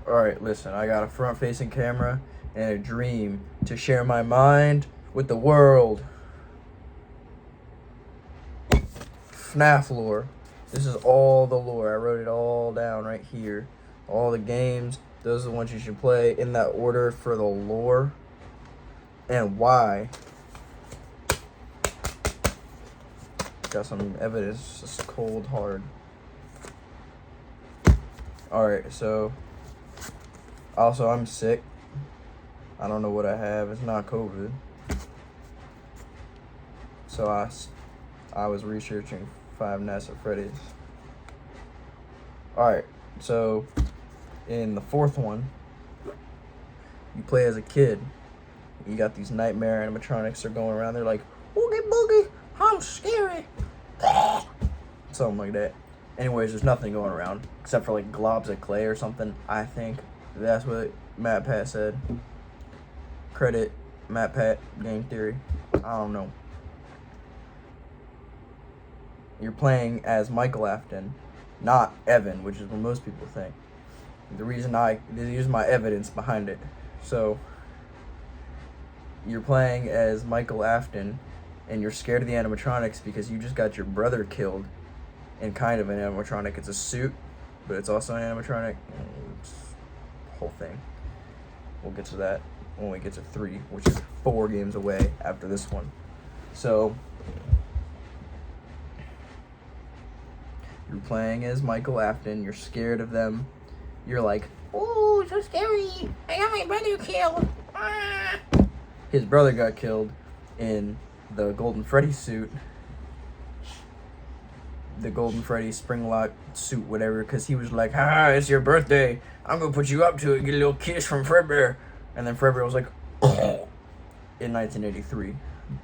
Alright, listen, I got a front-facing camera and a dream to share my mind with the world. FNAF lore. This is all the lore. I wrote it all down right here. All the games, those are the ones you should play in that order for the lore and why. Got some evidence, just cold hard. Alright, so also I'm sick. I don't know what I have. It's not COVID. So I was researching Five Nights at Freddy's. Alright, so in the fourth one, you play as a kid. You got these nightmare animatronics. They're going around. They're like, "Oogie boogie, I'm scary." Something like that. Anyways, there's nothing going around except for like globs of clay or something. I think that's what Matt Pat said. Credit Matt Pat Game Theory. I don't know. You're playing as Michael Afton, not Evan, which is what most people think. The reason I use my evidence behind it. So you're playing as Michael Afton, and you're scared of the animatronics because you just got your brother killed in kind of an animatronic. It's a suit, but it's also an animatronic. It's the whole thing. We'll get to that when we get to 3, which is 4 games away after this one. So you're playing as Michael Afton. You're scared of them. You're like, "Ooh, so scary. I got my brother killed." Ah. His brother got killed in the Golden Freddy suit. The Golden Freddy Springlock suit, whatever, because he was like, "Ha, it's your birthday. I'm going to put you up to it, get a little kiss from Fredbear." And then Fredbear was like, in 1983.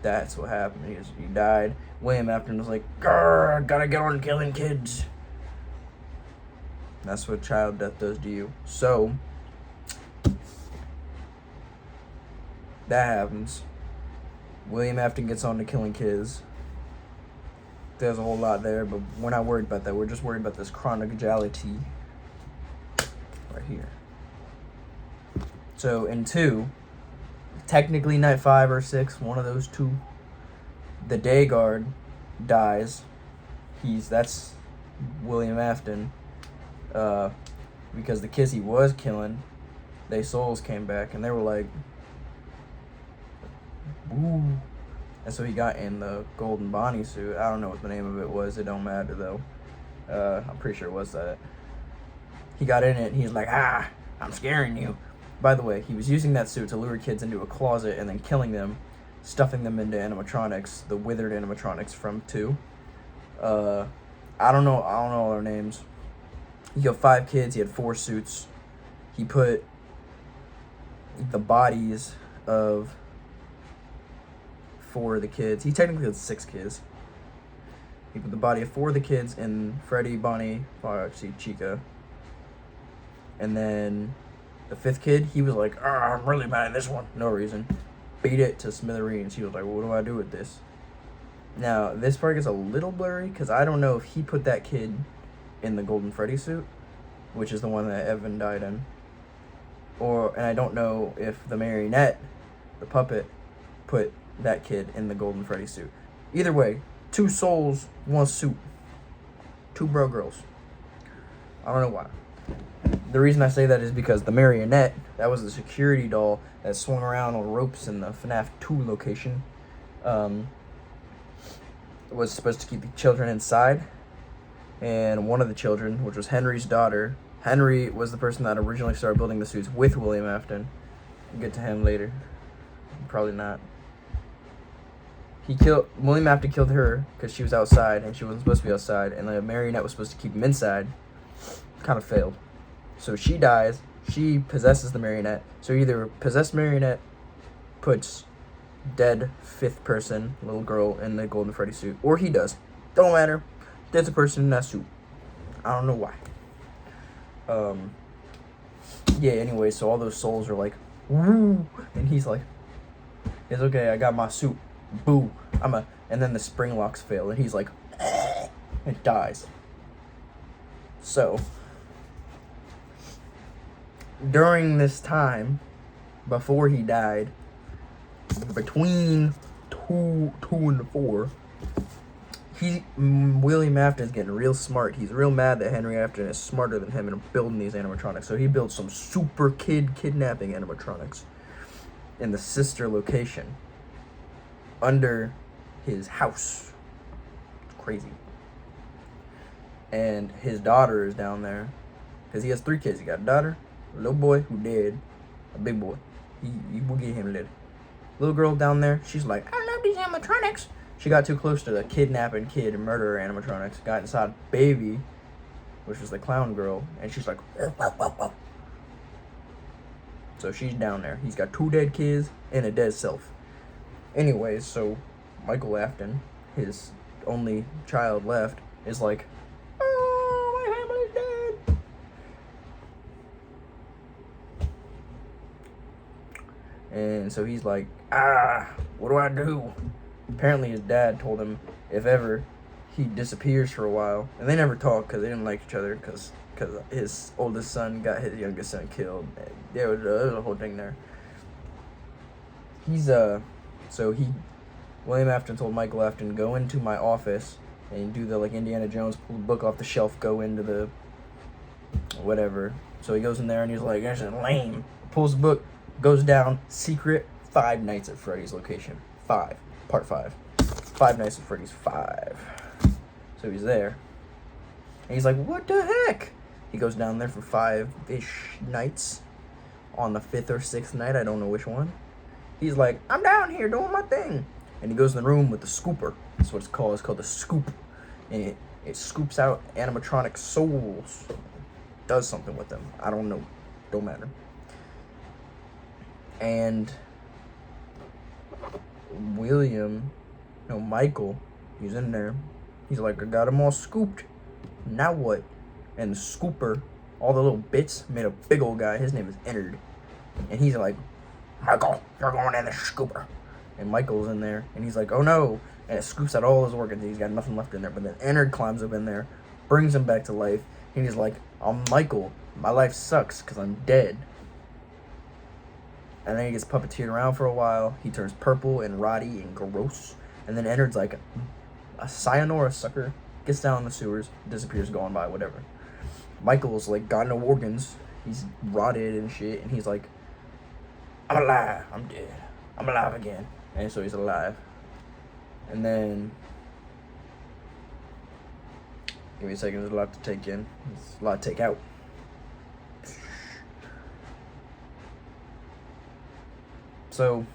That's what happened. He died. William Afton was like, "Grr, gotta get on killing kids." That's what child death does to you. So that happens. William Afton gets on to killing kids. There's a whole lot there, but we're not worried about that. We're just worried about this chronologicality right here. So in 2, technically night 5 or 6, one of those 2, the day guard dies. That's William Afton. Because the kids he was killing, their souls came back and they were like, "Ooh." And so he got in the Golden Bonnie suit. I don't know what the name of it was. It don't matter though. I'm pretty sure it was that. He got in it and he's like, "Ah, I'm scaring you." By the way, he was using that suit to lure kids into a closet and then killing them, stuffing them into animatronics, the withered animatronics from 2. I don't know all their names. He got 5 kids. He had 4 suits. He put the bodies of 4 of the kids. He technically had 6 kids. He put the body of 4 of the kids in Freddy, Bonnie, Foxy, Chica. And then the 5th kid, he was like, "I'm really mad at this one." No reason. Beat it to smithereens. He was like, "What do I do with this?" Now, this part gets a little blurry because I don't know if he put that kid in the Golden Freddy suit, which is the one that Evan died in. And I don't know if the marionette, the puppet, put that kid in the Golden Freddy suit. Either way, 2 souls, 1 suit. 2 bro girls. I don't know why. The reason I say that is because the marionette, that was the security doll that swung around on ropes in the FNAF 2 location, was supposed to keep the children inside. And one of the children, which was Henry's daughter, Henry was the person that originally started building the suits with William Afton. We'll get to him later. Probably not. William Afton killed her because she was outside and she wasn't supposed to be outside, and the marionette was supposed to keep him inside. Kind of failed. So she dies. She possesses the marionette. So either possessed marionette puts dead 5th person, little girl, in the Golden Freddy suit, or he does. Don't matter. There's a person in that suit. I don't know why. Yeah, anyway, so all those souls are like, "Woo," and he's like, "It's okay, I got my suit. Boo. And then the spring locks fail, and he's like, and dies. So during this time, before he died, between two and four, William Afton's getting real smart. He's real mad that Henry Afton is smarter than him and building these animatronics. So he builds some super kidnapping animatronics in the sister location under his house. It's crazy. And his daughter is down there because he has 3 kids. He got a daughter, a little boy who dead, a big boy. He will get him later. Little girl down there, she's like, I love these animatronics. She got too close to the kidnapping kid and murderer animatronics. Got inside Baby, which was the clown girl, and she's like, so she's down there. He's got 2 dead kids and a dead self. Anyways, so Michael Afton, his only child left, is like, oh, my family's dead. And so he's like, what do I do? Apparently his dad told him if ever he disappears for a while, and they never talked because they didn't like each other because his oldest son got his youngest son killed. There was a whole thing there. William Afton told Michael Afton, go into my office and do the like Indiana Jones, pull the book off the shelf, go into the whatever. So he goes in there and he's like, this is lame. Pulls the book, goes down, secret 5 Nights at Freddy's location. 5. Part 5. 5 Nights at Freddy's 5. So he's there. And he's like, what the heck? He goes down there for 5-ish nights. On the 5th or 6th night, I don't know which one. He's like, I'm down here doing my thing. And he goes in the room with the scooper. That's what it's called. It's called the scoop. And it scoops out animatronic souls. Does something with them. I don't know. Don't matter. And Michael, he's in there. He's like, I got them all scooped. Now what? And the scooper, all the little bits, made a big old guy. His name is Ennard. And he's like, Michael, you're going in the scooper. And Michael's in there, and he's like, oh no. And it scoops out all his organs. He's got nothing left in there. But then Ennard climbs up in there, brings him back to life. And he's like, I'm Michael. My life sucks because I'm dead. And then he gets puppeteered around for a while. He turns purple and rotty and gross. And then Ennard's like a sayonara sucker. Gets down in the sewers, disappears, gone by, whatever. Michael's like got no organs. He's rotted and shit. And he's like, I'm alive. I'm dead. I'm alive again. And so he's alive. And then, give me a second. There's a lot to take in. There's a lot to take out. So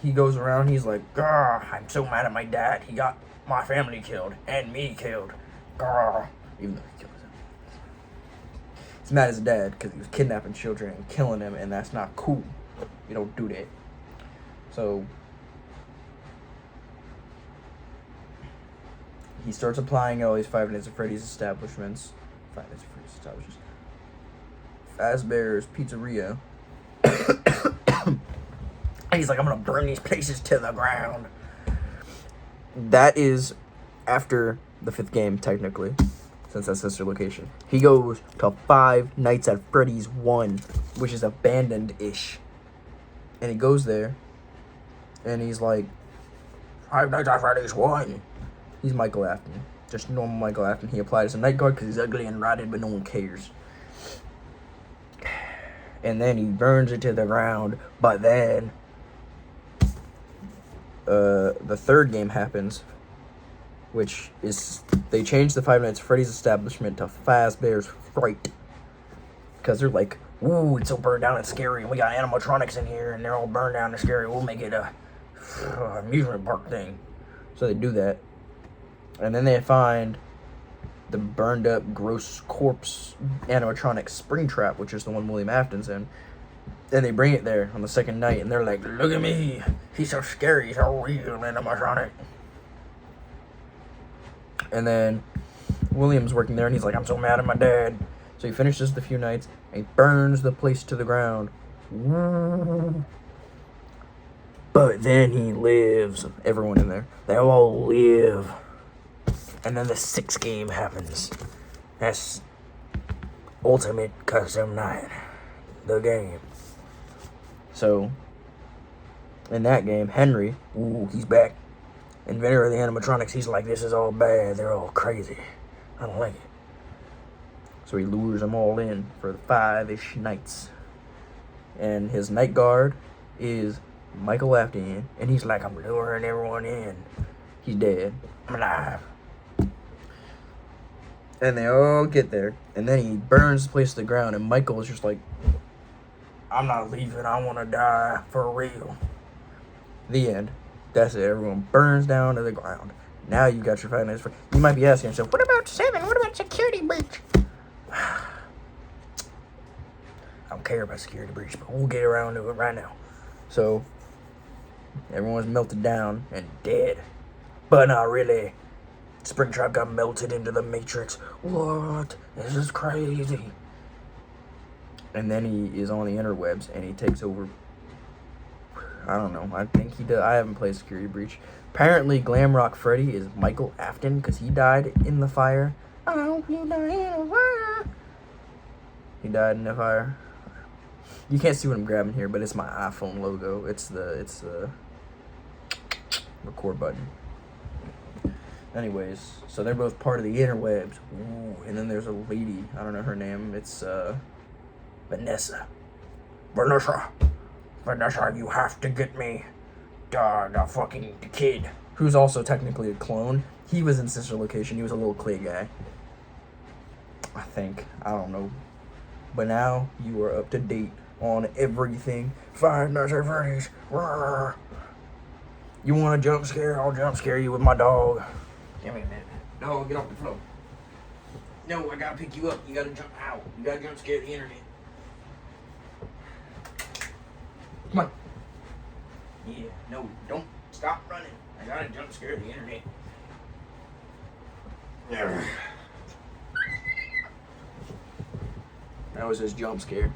he goes around, he's like, Grr, I'm so mad at my dad. He got my family killed and me killed. Grr. Even though he killed him. He's mad at his dad because he was kidnapping children and killing them, and that's not cool. You don't do that. So he starts applying all these 5 Nights at Freddy's establishments. 5 Nights at Freddy's establishments. Fazbear's Pizzeria. And he's like, I'm gonna burn these places to the ground. That is after the 5th game, technically, since that's sister location. He goes to 5 Nights at Freddy's 1, which is abandoned-ish. And he goes there, and he's like, 5 Nights at Freddy's 1. He's Michael Afton. Just normal Michael Afton. He applied as a night guard because he's ugly and rotted, but no one cares. And then he burns it to the ground. But then the 3rd game happens, which is they changed the 5 Nights at Freddy's establishment to Fazbear's Fright. Because they're like, ooh, it's so burned down and scary, and we got animatronics in here, and they're all burned down and scary. We'll make it a amusement park thing. So they do that. And then they find the burned up, gross corpse animatronic Springtrap, which is the one William Afton's in. And they bring it there on the 2nd night, and they're like, look at me. He's so scary, he's so real animatronic. And then William's working there, and he's like, I'm so mad at my dad. So he finishes the few nights, and he burns the place to the ground. But then he lives. Everyone in there, they all live. And then the 6th game happens. That's Ultimate Custom Night. The game. So, in that game, Henry, ooh, he's back. Inventor of the animatronics, he's like, this is all bad. They're all crazy. I don't like it. So he lures them all in for the 5-ish nights. And his night guard is Michael Afton. And he's like, I'm luring everyone in. He's dead. I'm alive. And they all get there. And then he burns the place to the ground. And Michael is just like, I'm not leaving. I want to die for real. The end. That's it. Everyone burns down to the ground. Now you got your 5 nights. You might be asking yourself, what about 7? What about security breach? I don't care about security breach, but we'll get around to it right now. So, everyone's melted down and dead. But not really. Springtrap got melted into the Matrix. What? This is crazy. And then he is on the interwebs and he takes over. I don't know. I think he does. I haven't played Security Breach. Apparently, Glamrock Freddy is Michael Afton because he died in the fire. Oh, you died in the fire. He died in the fire. You can't see what I'm grabbing here, but it's my iPhone logo. It's the record button. Anyways, so they're both part of the interwebs. Ooh, and then there's a lady. I don't know her name. It's Vanessa. Vanessa, you have to get me the kid. Who's also technically a clone. He was in Sister Location. He was a little clay guy. I think. I don't know. But now you are up to date on everything. Five Nights at Freddy's. Rawr. You want a jump scare? I'll jump scare you with my dog. Give me a minute. No, get off the floor. No, I gotta pick you up. You gotta jump out. You gotta jump scare the internet. Come on. Yeah, no, don't stop running. I gotta jump scare the internet. That was his jump scare.